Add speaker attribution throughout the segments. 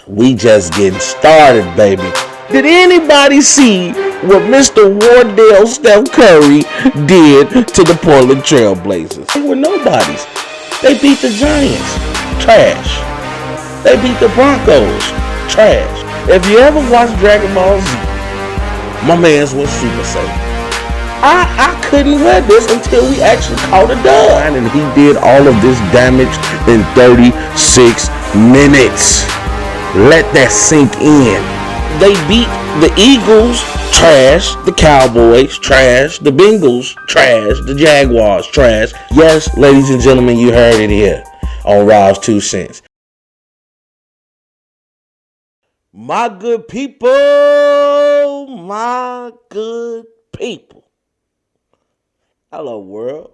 Speaker 1: We just getting started, baby. Did anybody see what Mr. Wardell Steph Curry did to the Portland Trailblazers? They were nobodies. They beat the Giants. Trash. They beat the Broncos. Trash. If you ever watched Dragon Ball Z, my man's was Super Saiyan. I couldn't wear this until we actually caught a dub. And he did all of this damage in 36 minutes. Let that sink in. They beat the Eagles, trash. The Cowboys, trash. The Bengals, trash. The Jaguars, trash. Yes, ladies and gentlemen, you heard it here on Rob's 2 Cents. My good people, my good people. Hello, world.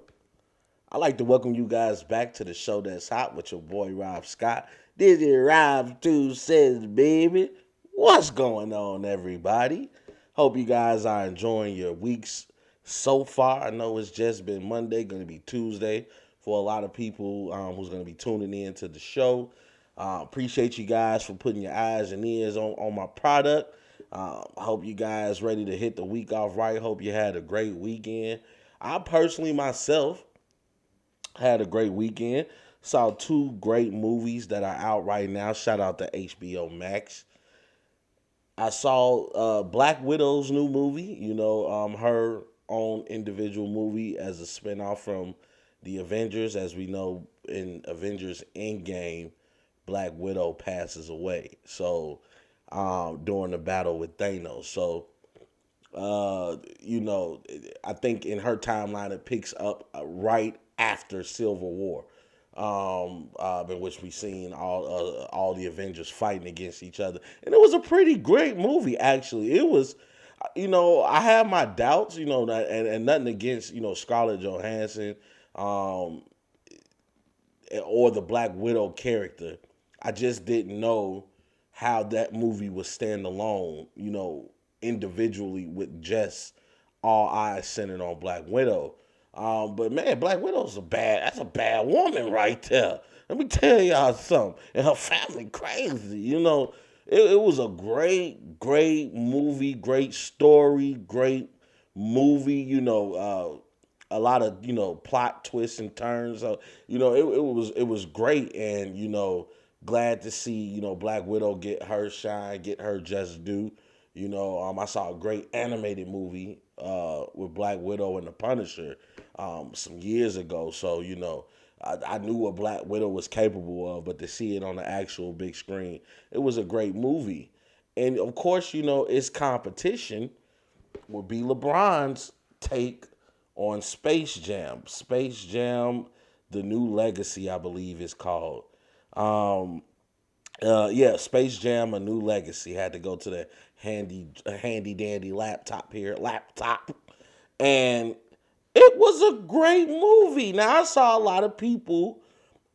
Speaker 1: I'd like to welcome you guys back to the show that's hot with your boy Rob Scott. This is Rob 2 Cents, baby. What's going on, everybody? Hope you guys are enjoying your weeks so far. I know it's just been Monday, going to be Tuesday for a lot of people who's going to be tuning in to the show. Appreciate you guys for putting your eyes and ears on my product. I hope you guys ready to hit the week off right. Hope you had a great weekend. I personally myself had a great weekend. Saw 2 great movies that are out right now. Shout out to HBO Max. I saw Black Widow's new movie, her own individual movie as a spinoff from the Avengers. As we know, in Avengers Endgame, Black Widow passes away. So, during the battle with Thanos. So, I think in her timeline it picks up right after Civil War, in which we seen all the Avengers fighting against each other, and it was a pretty great movie. Actually, it was. I have my doubts, and nothing against Scarlett Johansson, or the Black Widow character. I just didn't know how that movie would stand alone, individually with just all eyes centered on Black Widow. But man, Black Widow's that's a bad woman right there. Let me tell y'all something. And her family crazy, It was a great movie, great story, great movie, a lot of, plot twists and turns. So, it was great, and, glad to see, Black Widow get her shine, get her just due. I saw a great animated movie with Black Widow and the Punisher some years ago. So, I knew what Black Widow was capable of, but to see it on the actual big screen, it was a great movie. And of course, its competition would be LeBron's take on Space Jam. Space Jam, The New Legacy, I believe is called. Space Jam: A New Legacy had to go to the handy dandy laptop here, and it was a great movie. Now I saw a lot of people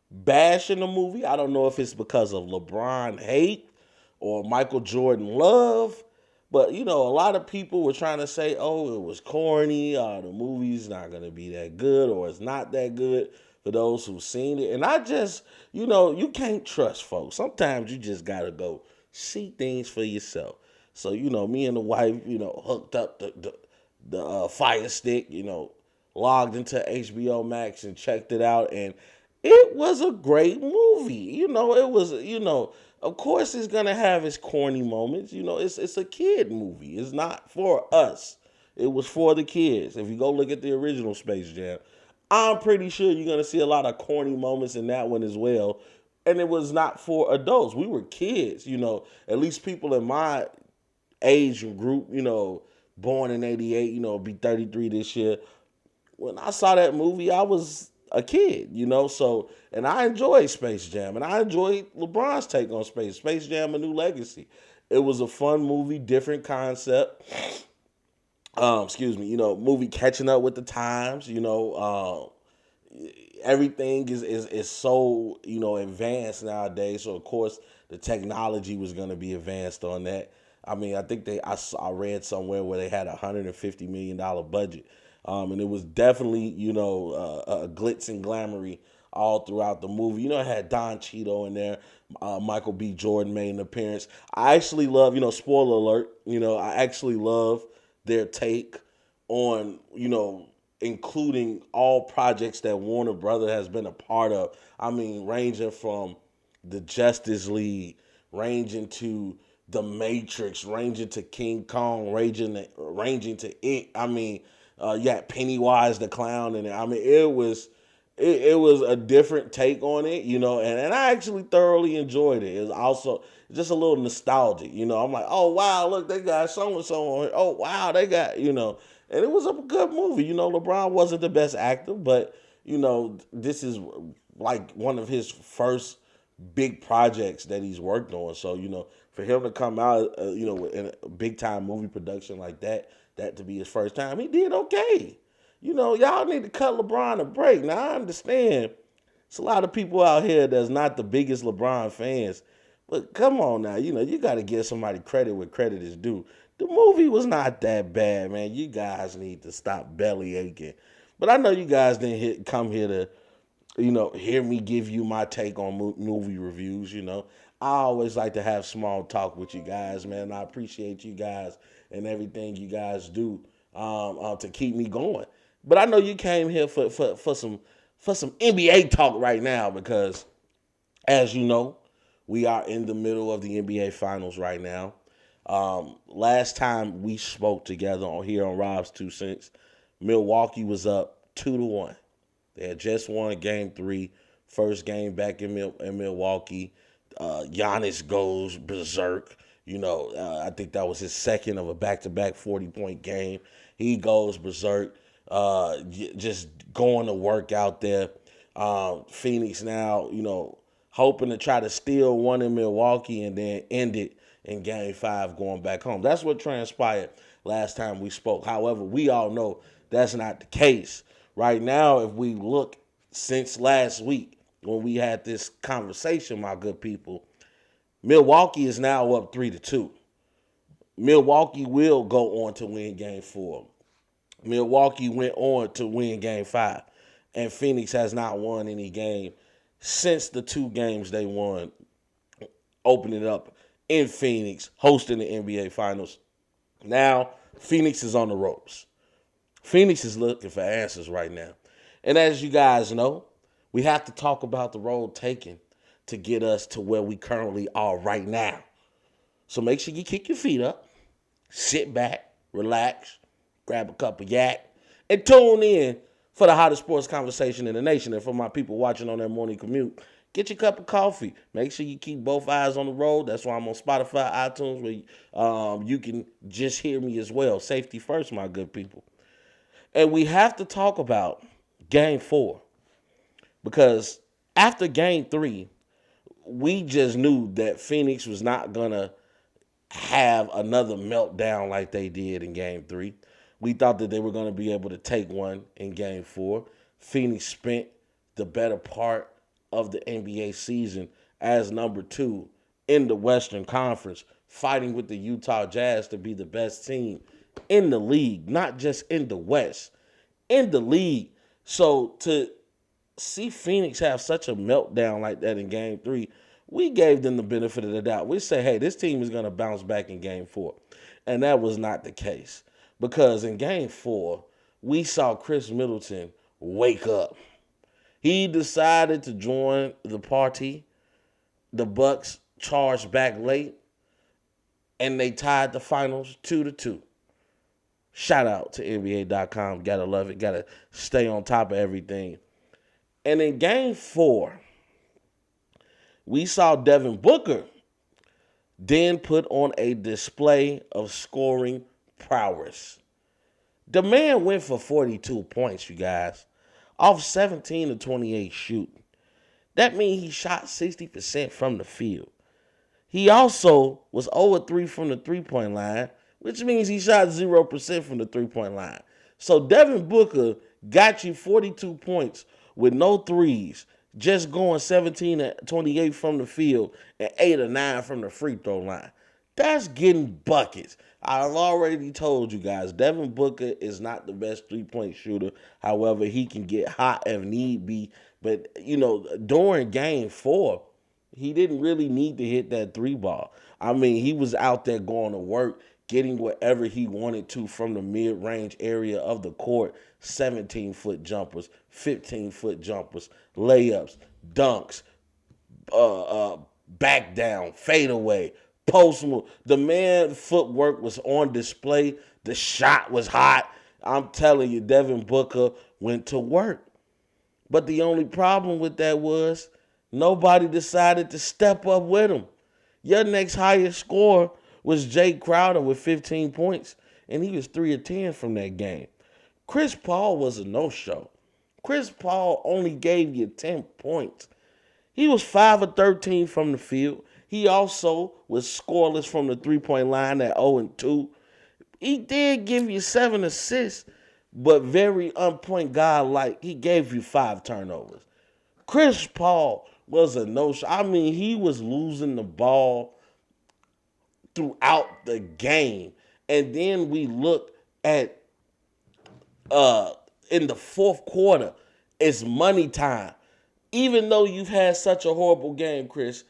Speaker 1: bashing the movie. I don't know if it's because of LeBron hate or Michael Jordan love, but a lot of people were trying to say, "Oh, it was corny. The movie's not gonna be that good, or it's not that good." For those who've seen it, and I just, you can't trust folks. Sometimes you just gotta go see things for yourself. So, me and the wife, hooked up the Fire Stick, logged into HBO Max and checked it out, and it was a great movie. It was, of course it's gonna have its corny moments. It's a kid movie. It's not for us. It was for the kids. If you go look at the original Space Jam, I'm pretty sure you're going to see a lot of corny moments in that one as well. And it was not for adults. We were kids, at least people in my age group, born in 88, be 33 this year. When I saw that movie, I was a kid, so, and I enjoyed Space Jam, and I enjoyed LeBron's take on Space Jam: A New Legacy. It was a fun movie, different concept. Movie catching up with the times, everything is so, advanced nowadays. So of course the technology was going to be advanced on that. I mean, I think I read somewhere where they had $150 million budget. And it was definitely, a glitz and glamoury all throughout the movie. You know, it had Don Cheadle in there. Michael B. Jordan made an appearance. I actually love, spoiler alert, I actually love their take on, including all projects that Warner Brother has been a part of. I mean, ranging from the Justice League, ranging to the Matrix, ranging to King Kong, ranging to It. I mean, you had Pennywise the Clown in it. I mean, it was a different take on it, and I actually thoroughly enjoyed it. It was also just a little nostalgic, I'm like, oh wow, look, they got so and so on here. Oh wow, they got, and it was a good movie. LeBron wasn't the best actor, but this is like one of his first big projects that he's worked on. So, for him to come out, in a big time movie production like that to be his first time, he did okay. Y'all need to cut LeBron a break. Now, I understand it's a lot of people out here that's not the biggest LeBron fans. But come on now, you got to give somebody credit where credit is due. The movie was not that bad, man. You guys need to stop belly aching. But I know you guys didn't come here to, hear me give you my take on movie reviews, I always like to have small talk with you guys, man. I appreciate you guys and everything you guys do to keep me going. But I know you came here for some NBA talk right now because, as you know, we are in the middle of the NBA Finals right now. Last time we spoke together here on Rob's 2 Cents, Milwaukee was up 2-1. They had just won Game 3, first game back in Milwaukee. Giannis goes berserk. I think that was his second of a back-to-back 40-point game. He goes berserk, just going to work out there. Phoenix now, hoping to try to steal one in Milwaukee and then end it in Game 5 going back home. That's what transpired last time we spoke. However, we all know that's not the case. Right now, if we look since last week when we had this conversation, my good people, Milwaukee is now up 3-2. Milwaukee will go on to win Game 4. Milwaukee went on to win Game 5. And Phoenix has not won any game since the 2 games they won, opening up in Phoenix, hosting the NBA Finals. Now, Phoenix is on the ropes. Phoenix is looking for answers right now. And as you guys know, we have to talk about the road taken to get us to where we currently are right now. So make sure you kick your feet up, sit back, relax, grab a cup of yak, and tune in for the hottest sports conversation in the nation. And for my people watching on their morning commute, get your cup of coffee. Make sure you keep both eyes on the road. That's why I'm on Spotify, iTunes, where you can just hear me as well. Safety first, my good people. And we have to talk about Game 4 because after Game 3, we just knew that Phoenix was not going to have another meltdown like they did in Game 3. We thought that they were going to be able to take one in Game 4. Phoenix spent the better part of the NBA season as number 2 in the Western Conference, fighting with the Utah Jazz to be the best team in the league, not just in the West, in the league. So to see Phoenix have such a meltdown like that in Game 3, we gave them the benefit of the doubt. We say, hey, this team is going to bounce back in Game 4. And that was not the case. Because in Game 4, we saw Chris Middleton wake up. He decided to join the party. The Bucks charged back late, and they tied the finals 2-2. Shout out to NBA.com. Gotta love it. Gotta stay on top of everything. And in Game 4, we saw Devin Booker then put on a display of scoring prowess. The man went for 42 points, you guys, off 17 of 28 shooting. That means he shot 60% from the field. He also was 0-3 from the three-point line, which means he shot 0% from the three-point line. So Devin Booker got you 42 points with no threes, just going 17 of 28 from the field and 8 or 9 from the free throw line. That's getting buckets. I've already told you guys, Devin Booker is not the best three-point shooter. However, he can get hot if need be But, during game 4, he didn't really need to hit that three ball. I mean, he was out there going to work, getting whatever he wanted to from the mid-range area of the court. 17-foot jumpers, 15-foot jumpers, layups, dunks, back down, fade away, post move. The man footwork was on display. The shot was hot. I'm telling you, Devin Booker went to work. But the only problem with that was nobody decided to step up with him. Your next highest scorer was Jay Crowder with 15 points, and he was 3 of 10 from that game. Chris Paul was a no-show. Chris Paul only gave you 10 points. He was 5 of 13 from the field. He also was scoreless from the three-point line at 0-2. He did give you 7 assists, but very on-point guy, like he gave you 5 turnovers. Chris Paul was a no-show. I mean, he was losing the ball throughout the game. And then we look at in the fourth quarter, it's money time. Even though you've had such a horrible game, Chris,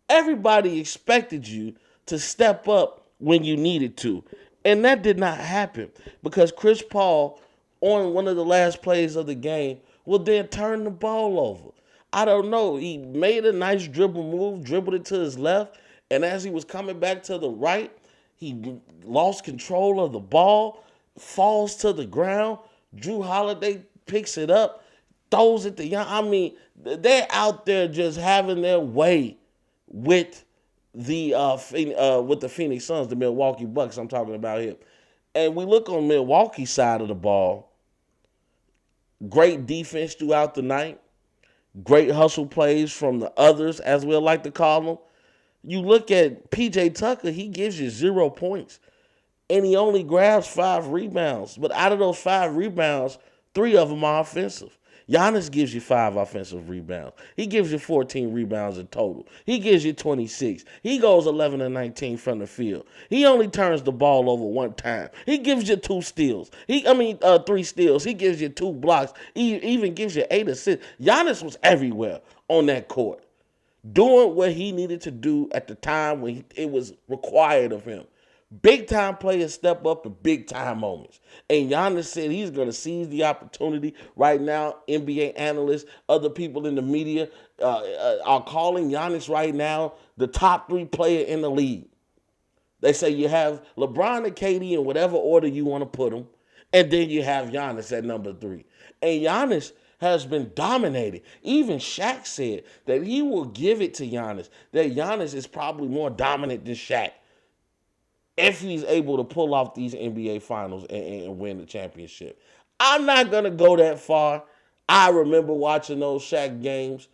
Speaker 1: everybody expected you to step up when you needed to. And that did not happen because Chris Paul, on one of the last plays of the game, will then turn the ball over. I don't know. He made a nice dribble move, dribbled it to his left, and as he was coming back to the right, he lost control of the ball, falls to the ground. Drew Holiday picks it up, throws it to Young. I mean, they're out there just having their way with the Phoenix Suns, the Milwaukee Bucks I'm talking about here. And we look on Milwaukee's side of the ball. Great defense throughout the night. Great hustle plays from the others, as we like to call them. You look at P.J. Tucker, he gives you 0 points. And he only grabs 5 rebounds. But out of those 5 rebounds, 3 of them are offensive. Giannis gives you 5 offensive rebounds. He gives you 14 rebounds in total. He gives you 26. He goes 11 and 19 from the field. He only turns the ball over 1 time. He gives you 2 steals. 3 steals. He gives you 2 blocks. He even gives you 8 assists. Giannis was everywhere on that court, doing what he needed to do at the time when it was required of him. Big-time players step up in big-time moments. And Giannis said he's going to seize the opportunity. Right now, NBA analysts, other people in the media are calling Giannis right now the top 3 player in the league. They say you have LeBron and KD in whatever order you want to put them, and then you have Giannis at number 3. And Giannis has been dominating. Even Shaq said that he will give it to Giannis, that Giannis is probably more dominant than Shaq if he's able to pull off these NBA finals and win the championship. I'm not going to go that far. I remember watching those Shaq games.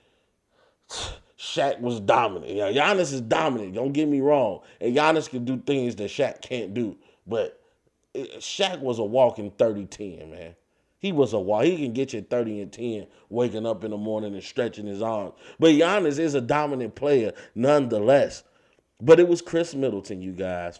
Speaker 1: Shaq was dominant. Giannis is dominant. Don't get me wrong. And Giannis can do things that Shaq can't do. But Shaq was a walking 30-10, man. He was a walk. He can get you 30 and 10 waking up in the morning and stretching his arms. But Giannis is a dominant player nonetheless. But it was Chris Middleton, you guys,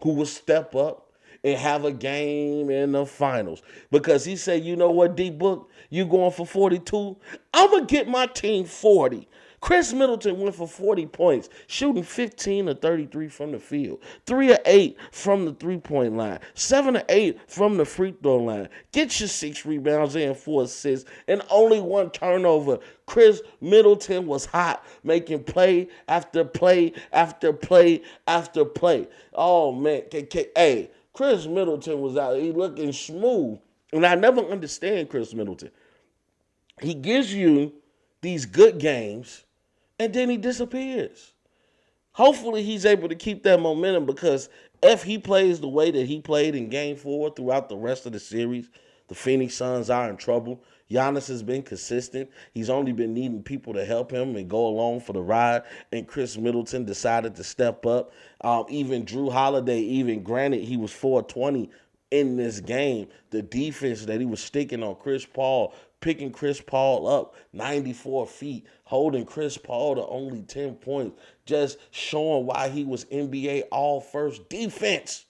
Speaker 1: who will step up and have a game in the finals. Because he said, you know what, D-Book, you going for 42? I'm going to get my team 40. Chris Middleton went for 40 points, shooting 15 of 33 from the field, 3 of 8 from the three-point line, 7 of 8 from the free throw line. Get your 6 rebounds and 4 assists, and only 1 turnover. Chris Middleton was hot, making play after play after play after play. Oh, man. Hey, Chris Middleton was out. He looking smooth. And I never understand Chris Middleton. He gives you these good games, and then he disappears. Hopefully he's able to keep that momentum, because if he plays the way that he played in Game 4 throughout the rest of the series, the Phoenix Suns are in trouble. Giannis has been consistent. He's only been needing people to help him and go along for the ride, and Chris Middleton decided to step up. Even Drew Holiday, even granted he was 420 in this game, the defense that he was sticking on Chris Paul, picking Chris Paul up 94 feet, holding Chris Paul to only 10 points, just showing why he was NBA All-First defense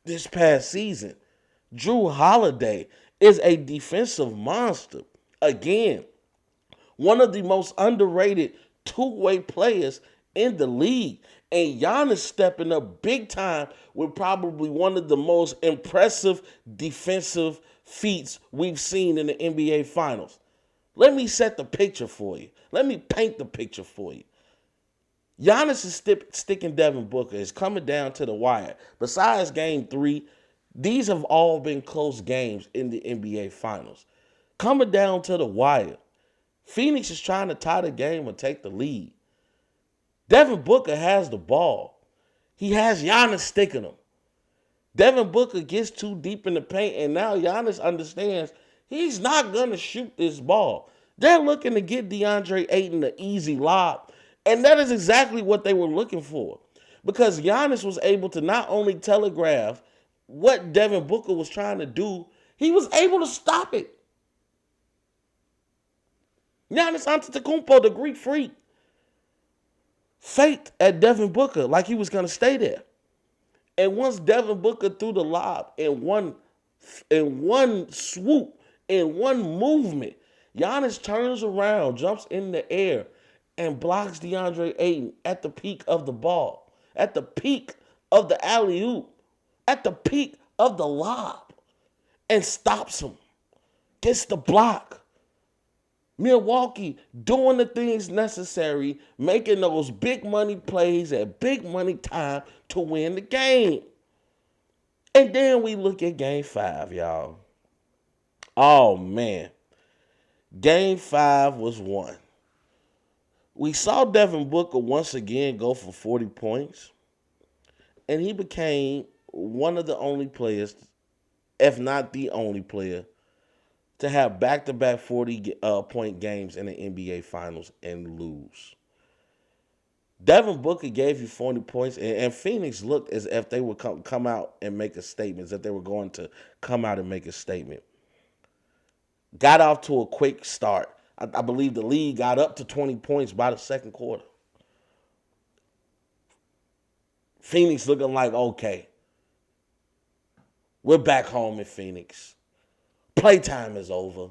Speaker 1: this past season. Drew Holiday is a defensive monster. Again, One of the most underrated two-way players in the league. And Giannis stepping up big time with probably one of the most impressive defensive feats we've seen in the NBA Finals. Let me set the picture for you. Let me paint the picture for you. Giannis is sticking Devin Booker. It's coming down to the wire. Besides game 3, these have all been close games in the NBA Finals. Coming down to the wire. Phoenix is trying to tie the game or take the lead. Devin Booker has the ball. He has Giannis sticking him. Devin Booker gets too deep in the paint, and now Giannis understands he's not going to shoot this ball. They're looking to get DeAndre Ayton the easy lob, and that is exactly what they were looking for. Because Giannis was able to not only telegraph what Devin Booker was trying to do, he was able to stop it. Giannis Antetokounmpo, the Greek freak, faked at Devin Booker like he was going to stay there. And once Devin Booker threw the lob in one swoop, in one movement, Giannis turns around, jumps in the air, and blocks DeAndre Ayton at the peak of the ball, at the peak of the alley-oop, at the peak of the lob, and stops him, gets the block. Milwaukee doing the things necessary, making those big money plays at big money time to win the game. And then we look at game 5, y'all. Oh, man. Game 5 was won. We saw Devin Booker once again go for 40 points. And he became one of the only players, if not the only player, to have back-to-back 40-point games in the NBA Finals and lose. Devin Booker gave you 40 points, and Phoenix looked as if they would come out and make a statement, as if they were going to come out and make a statement. Got off to a quick start. I believe the league got up to 20 points by the second quarter. Phoenix looking like, okay, we're back home in Phoenix. Playtime is over.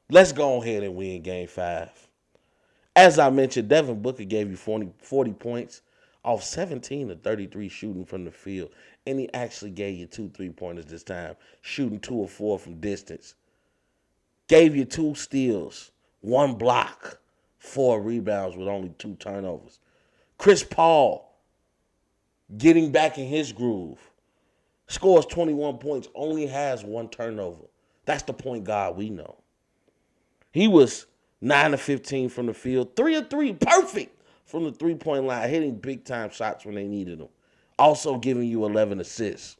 Speaker 1: Let's go ahead and win game 5. As I mentioned, Devin Booker gave you 40 points off 17 of 33 shooting from the field. And he actually gave you 2 3-pointers this time, shooting 2 of 4 from distance. Gave you 2 steals, 1 block, 4 rebounds with only 2 turnovers. Chris Paul getting back in his groove. Scores 21 points, only has 1 turnover. That's the point guard we know. He was 9 of 15 from the field, 3 of 3, perfect from the 3-point line, hitting big-time shots when they needed them. Also giving you 11 assists.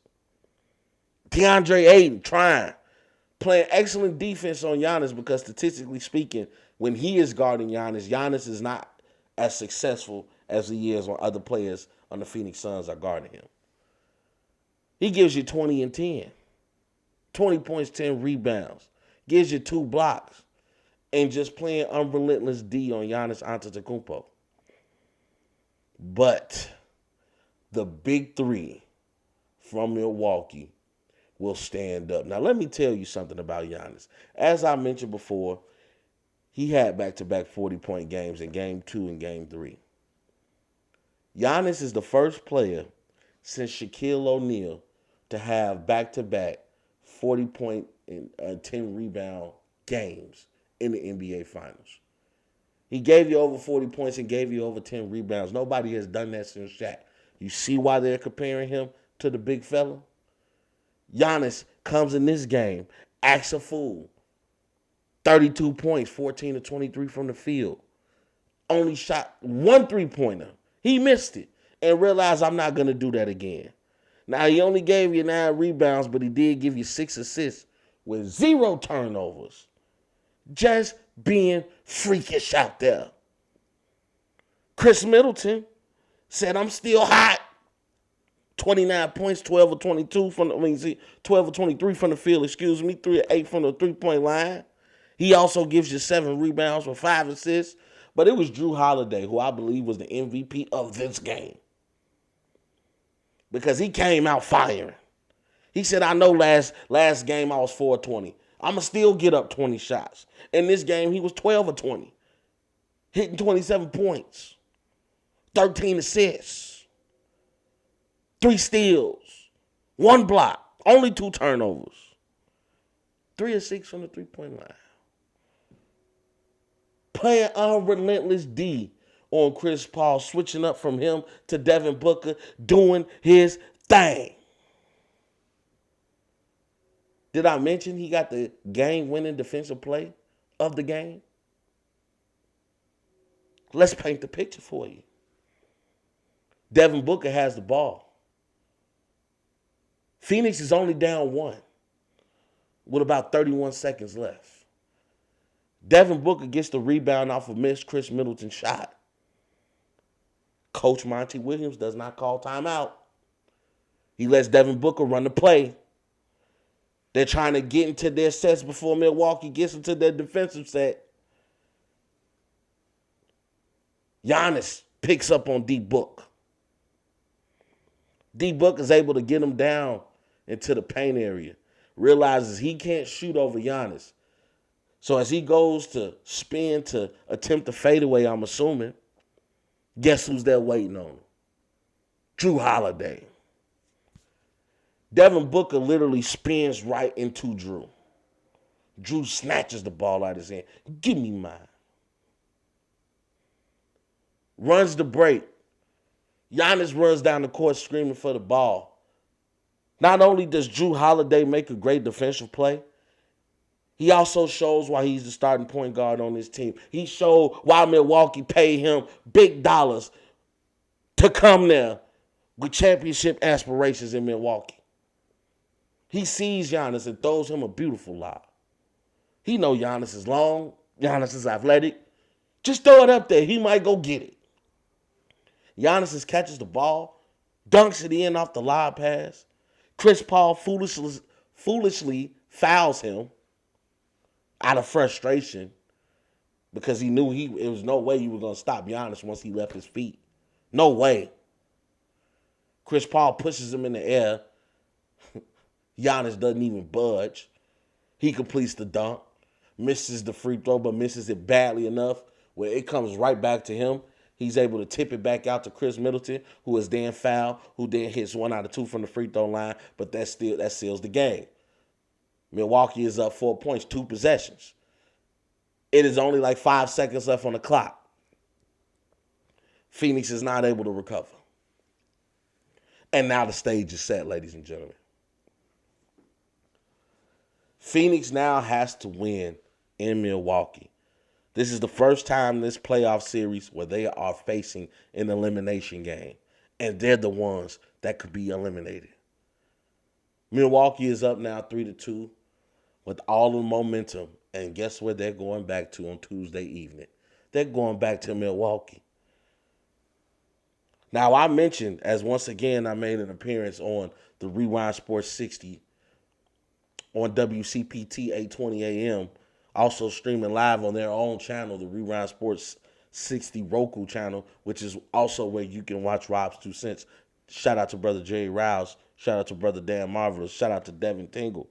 Speaker 1: DeAndre Ayton trying, playing excellent defense on Giannis because statistically speaking, when he is guarding Giannis, Giannis is not as successful as he is when other players on the Phoenix Suns are guarding him. He gives you 20 and 10. 20 points, 10 rebounds. Gives you 2 blocks. And just playing unrelentless D on Giannis Antetokounmpo. But the big 3 from Milwaukee will stand up. Now, let me tell you something about Giannis. As I mentioned before, he had back-to-back 40-point games in Game 2 and Game 3. Giannis is the first player since Shaquille O'Neal to have back-to-back 40-point and 10-rebound games in the NBA Finals. He gave you over 40 points and gave you over 10 rebounds. Nobody has done that since Shaq. You see why they're comparing him to the big fella? Giannis comes in this game, acts a fool. 32 points, 14 to 23 from the field. Only shot 1 3-pointer. He missed it and realized, I'm not going to do that again. Now, he only gave you 9 rebounds, but he did give you 6 assists with 0 turnovers. Just being freakish out there. Chris Middleton said, I'm still hot. 29 points, 12 of 22 12 of 23 from the field, 3 of 8 from the 3-point line. He also gives you 7 rebounds with 5 assists. But it was Jrue Holiday, who I believe was the MVP of this game. Because he came out firing. He said, I know last game I was 420. I'm going to still get up 20 shots. In this game, he was 12 of 20, hitting 27 points, 13 assists, 3 steals, 1 block, only 2 turnovers, 3 of 6 from the three-point line. Playing unrelentless D on Chris Paul, switching up from him to Devin Booker, doing his thing. Did I mention he got the game-winning defensive play of the game? Let's paint the picture for you. Devin Booker has the ball. Phoenix is only down 1 with about 31 seconds left. Devin Booker gets the rebound off of missed Chris Middleton shot. Coach Monty Williams does not call timeout. He lets Devin Booker run the play. They're trying to get into their sets before Milwaukee gets into their defensive set. Giannis picks up on D-Book. D-Book is able to get him down into the paint area. Realizes he can't shoot over Giannis. So as he goes to spin to attempt to fade away, I'm assuming, guess who's there waiting on him? Jrue Holiday. Devin Booker literally spins right into Jrue. Jrue snatches the ball out of his hand. Give me mine. Runs the break. Giannis runs down the court screaming for the ball. Not only does Jrue Holiday make a great defensive play, he also shows why he's the starting point guard on this team. He showed why Milwaukee paid him big dollars to come there with championship aspirations in Milwaukee. He sees Giannis and throws him a beautiful lob. He knows Giannis is long. Giannis is athletic. Just throw it up there. He might go get it. Giannis catches the ball, dunks it in off the lob pass. Chris Paul foolishly fouls him out of frustration because he knew it was no way you were going to stop Giannis once he left his feet. No way. Chris Paul pushes him in the air. Giannis doesn't even budge. He completes the dunk, misses the free throw, but misses it badly enough where it comes right back to him. He's able to tip it back out to Chris Middleton, who is then fouled, who then hits 1 out of 2 from the free throw line, but that seals the game. Milwaukee is up 4 points, 2 possessions. It is only like 5 seconds left on the clock. Phoenix is not able to recover. And now the stage is set, ladies and gentlemen. Phoenix now has to win in Milwaukee. This is the first time in this playoff series where they are facing an elimination game. And they're the ones that could be eliminated. Milwaukee is up now 3-2 with all the momentum. And guess where they're going back to on Tuesday evening? They're going back to Milwaukee. Now, I mentioned, as once again I made an appearance on the Rewind Sports 60 on WCPT 820 AM, also streaming live on their own channel, the Rewind Sports 60 Roku channel, which is also where you can watch Rob's 2 Cents. Shout out to Brother Jerry Rouse. Shout out to Brother Dan Marvelous. Shout out to Devin Tingle.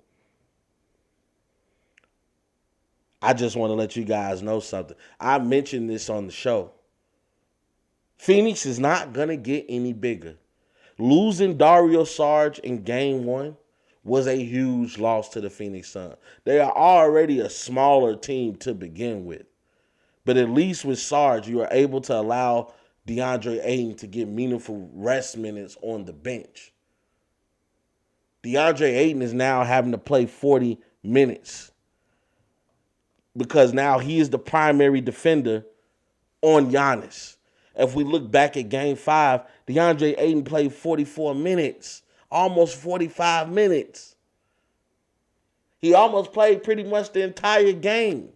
Speaker 1: I just want to let you guys know something. I mentioned this on the show. Phoenix is not going to get any bigger. Losing Dario Saric in Game 1 was a huge loss to the Phoenix Suns. They are already a smaller team to begin with. But at least with Sarge, you are able to allow DeAndre Ayton to get meaningful rest minutes on the bench. DeAndre Ayton is now having to play 40 minutes because now he is the primary defender on Giannis. If we look back at Game 5, DeAndre Ayton played 44 minutes, almost 45 minutes. He almost played pretty much the entire game.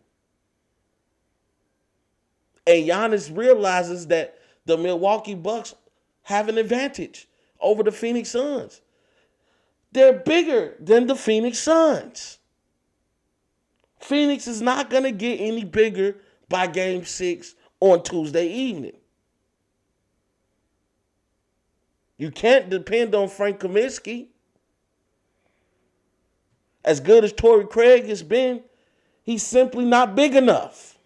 Speaker 1: And Giannis realizes that the Milwaukee Bucks have an advantage over the Phoenix Suns. They're bigger than the Phoenix Suns. Phoenix is not going to get any bigger by Game 6 on Tuesday evening. You can't depend on Frank Kaminsky. As good as Torrey Craig has been, he's simply not big enough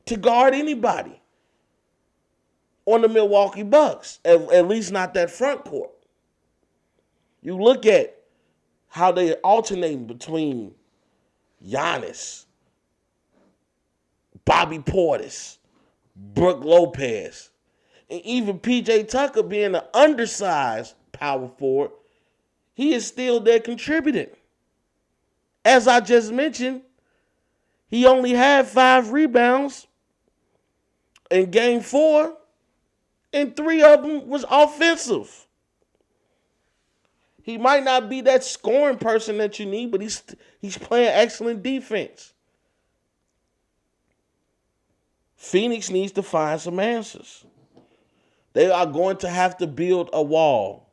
Speaker 1: to guard anybody on the Milwaukee Bucks, at least not that front court. You look at how they alternate between Giannis, Bobby Portis, Brook Lopez, and even P.J. Tucker being an undersized power forward, he is still there contributing. As I just mentioned, he only had 5 rebounds in game 4, and 3 of them was offensive. He might not be that scoring person that you need, but he's playing excellent defense. Phoenix needs to find some answers. They are going to have to build a wall.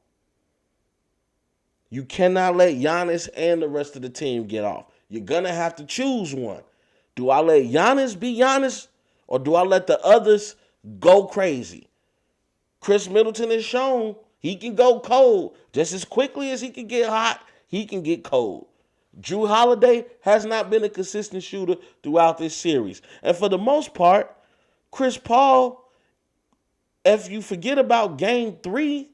Speaker 1: You cannot let Giannis and the rest of the team get off. You're going to have to choose one. Do I let Giannis be Giannis, or do I let the others go crazy? Chris Middleton has shown he can go cold. Just as quickly as he can get hot, he can get cold. Jrue Holiday has not been a consistent shooter throughout this series. And for the most part, Chris Paul, if you forget about game 3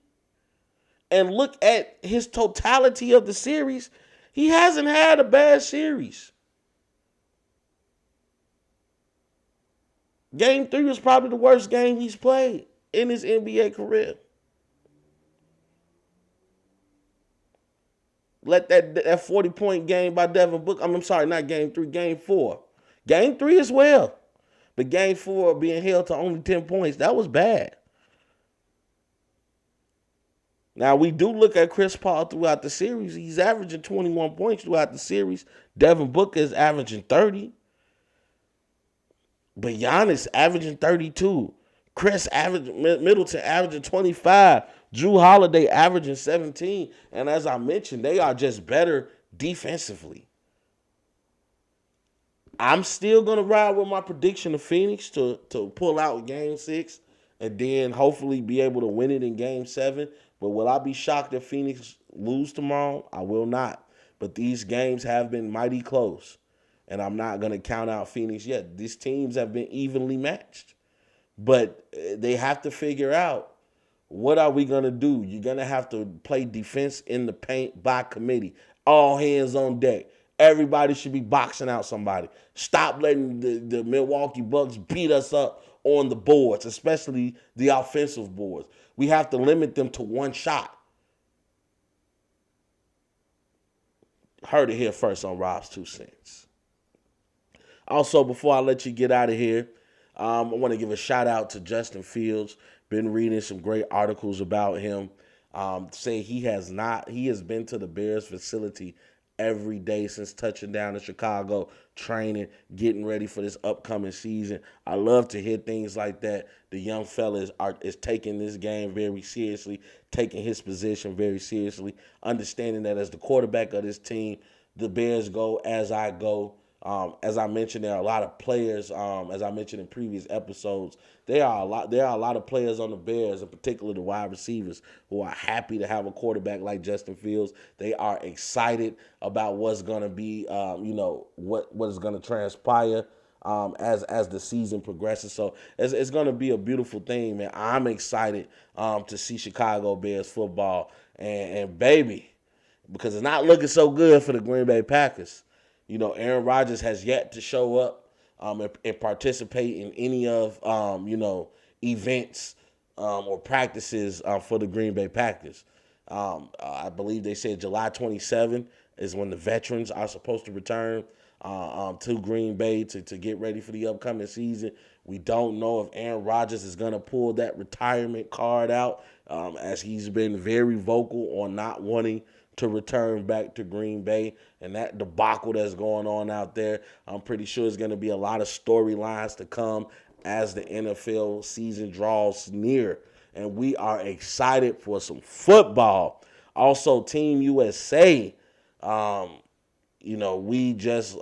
Speaker 1: and look at his totality of the series, he hasn't had a bad series. Game 3 was probably the worst game he's played in his NBA career. Let that 40-point game by Devin Booker, I'm sorry, not game 3, game 4. Game 3 as well. But game 4 being held to only 10 points, that was bad. Now, we do look at Chris Paul throughout the series. He's averaging 21 points throughout the series. Devin Booker is averaging 30. But Giannis averaging 32. Middleton averaging 25. Jrue Holiday averaging 17. And as I mentioned, they are just better defensively. I'm still going to ride with my prediction of Phoenix to pull out Game 6 and then hopefully be able to win it in Game 7. But will I be shocked if Phoenix lose tomorrow? I will not. But these games have been mighty close. And I'm not going to count out Phoenix yet. These teams have been evenly matched. But they have to figure out, what are we going to do? You're going to have to play defense in the paint by committee. All hands on deck. Everybody should be boxing out somebody. Stop letting the Milwaukee Bucks beat us up on the boards, especially the offensive boards. We have to limit them to one shot. Heard it here first on Rob's 2 cents. Also, before I let you get out of here, I want to give a shout out to Justin Fields. Been reading some great articles about him. Say he has been to the Bears facility every day since touching down in Chicago, training, getting ready for this upcoming season. I love to hear things like that. The young fella is taking this game very seriously, taking his position very seriously, understanding that as the quarterback of this team, the Bears go as I go. As I mentioned, there are a lot of players. As I mentioned in previous episodes, there are a lot of players on the Bears, in particular the wide receivers, who are happy to have a quarterback like Justin Fields. They are excited about what's going to be, what is going to transpire as the season progresses. So it's going to be a beautiful thing, man. I'm excited to see Chicago Bears football, and baby, because it's not looking so good for the Green Bay Packers. Aaron Rodgers has yet to show up and participate in any of, events or practices for the Green Bay Packers. I believe they said July 27 is when the veterans are supposed to return to Green Bay to get ready for the upcoming season. We don't know if Aaron Rodgers is going to pull that retirement card out, as he's been very vocal on not wanting to return back to Green Bay, and that debacle that's going on out there. I'm pretty sure there's going to be a lot of storylines to come as the NFL season draws near, and we are excited for some football. Also, Team USA, we just,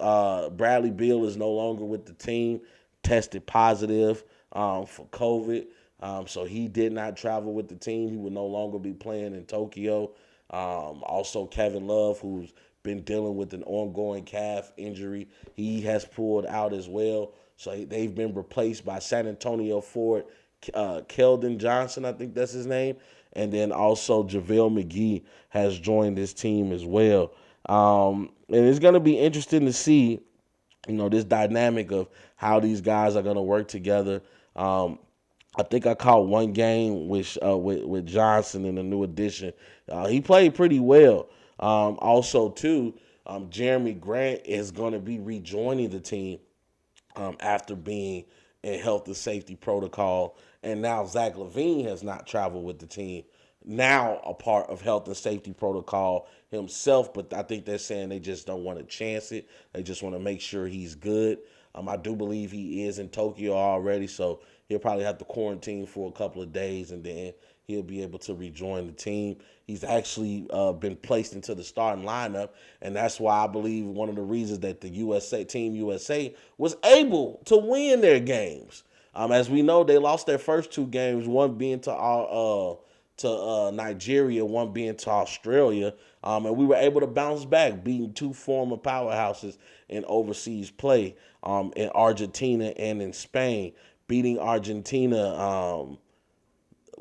Speaker 1: Bradley Beal is no longer with the team, tested positive for COVID, so he did not travel with the team. He will no longer be playing in Tokyo. Also, Kevin Love, who's been dealing with an ongoing calf injury. He has pulled out as well. So they've been replaced by San Antonio Ford, Keldon Johnson, I think that's his name. And then also JaVale McGee has joined this team as well. And it's going to be interesting to see, this dynamic of how these guys are going to work together. I think I caught one game with Johnson in the new addition. He played pretty well. Also, too, Jeremy Grant is going to be rejoining the team after being in health and safety protocol. And now Zach LaVine has not traveled with the team. Now a part of health and safety protocol himself, but I think they're saying they just don't want to chance it. They just want to make sure he's good. I do believe he is in Tokyo already, so he'll probably have to quarantine for a couple of days, and then he'll be able to rejoin the team. He's actually been placed into the starting lineup, and that's why I believe one of the reasons that the Team USA was able to win their games. As we know, they lost their first two games, one being to Nigeria, one being to Australia, and we were able to bounce back, beating two former powerhouses in overseas play, in Argentina and in Spain, beating Argentina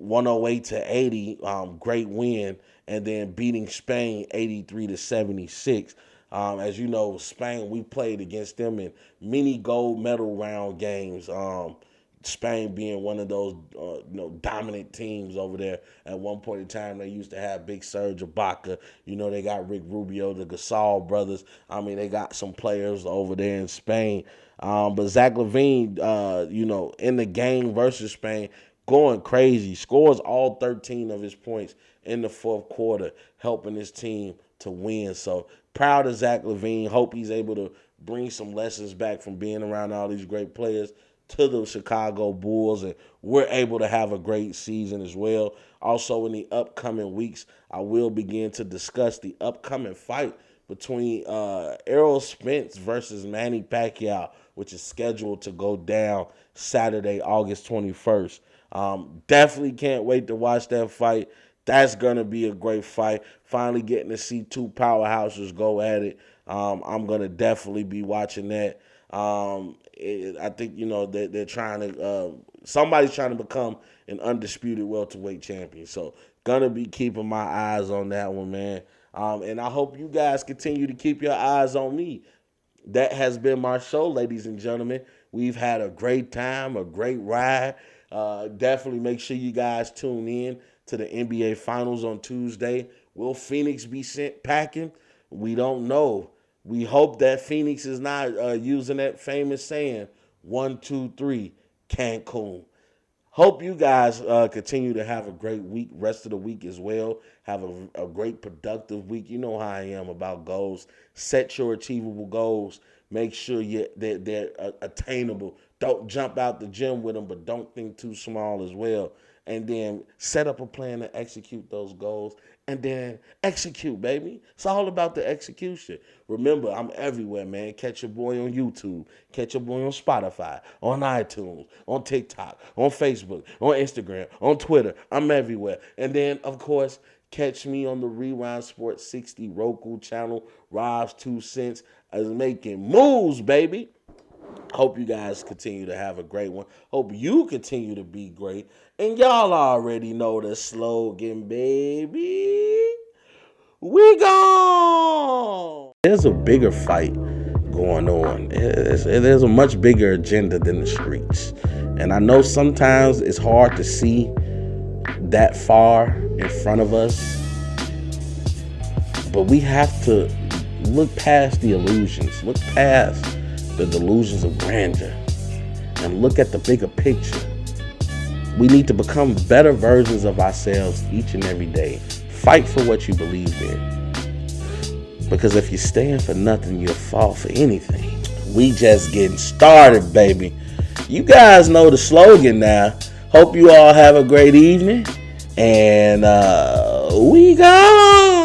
Speaker 1: 108-80, great win, and then beating Spain 83-76. As you know, Spain, we played against them in many gold medal round games. Spain being one of those dominant teams over there. At one point in time, they used to have Big Serge Ibaka. They got Rick Rubio, the Gasol brothers. They got some players over there in Spain. But Zach LaVine, in the game versus Spain, going crazy. Scores all 13 of his points in the fourth quarter, helping his team to win. So proud of Zach LaVine. Hope he's able to bring some lessons back from being around all these great players to the Chicago Bulls, and we're able to have a great season as well. Also, in the upcoming weeks, I will begin to discuss the upcoming fight between Errol Spence versus Manny Pacquiao, which is scheduled to go down Saturday, August 21st. Definitely can't wait to watch that fight. That's going to be a great fight. Finally getting to see two powerhouses go at it. I'm going to definitely be watching that. I think, they're trying to, somebody's trying to become an undisputed welterweight champion. So, gonna be keeping my eyes on that one, man. And I hope you guys continue to keep your eyes on me. That has been my show, ladies and gentlemen. We've had a great time, a great ride. Definitely make sure you guys tune in to the NBA Finals on Tuesday. Will Phoenix be sent packing? We don't know. We hope that Phoenix is not using that famous saying, 1, 2, 3, Cancun. Hope you guys continue to have a great week, rest of the week as well. Have a great productive week. You know how I am about goals. Set your achievable goals. Make sure they're attainable. Don't jump out the gym with them, but don't think too small as well. And then set up a plan to execute those goals. And then execute, baby. It's all about the execution. Remember, I'm everywhere, man. Catch your boy on YouTube. Catch your boy on Spotify, on iTunes, on TikTok, on Facebook, on Instagram, on Twitter. I'm everywhere. And then, of course, catch me on the Rewind Sports 60 Roku channel. Rob's 2 cents is making moves, baby. Hope you guys continue to have a great one. Hope you continue to be great. And y'all already know the slogan, baby. We gone. There's a bigger fight going on. There's a much bigger agenda than the streets. And I know sometimes it's hard to see that far in front of us. But we have to look past the illusions. Look past the delusions of grandeur and look at the bigger picture. We need to become better versions of ourselves each and every day. Fight for what you believe in. Because if you stand for nothing, you'll fall for anything. We just getting started, baby. You guys know the slogan now. Hope you all have a great evening. And we gone.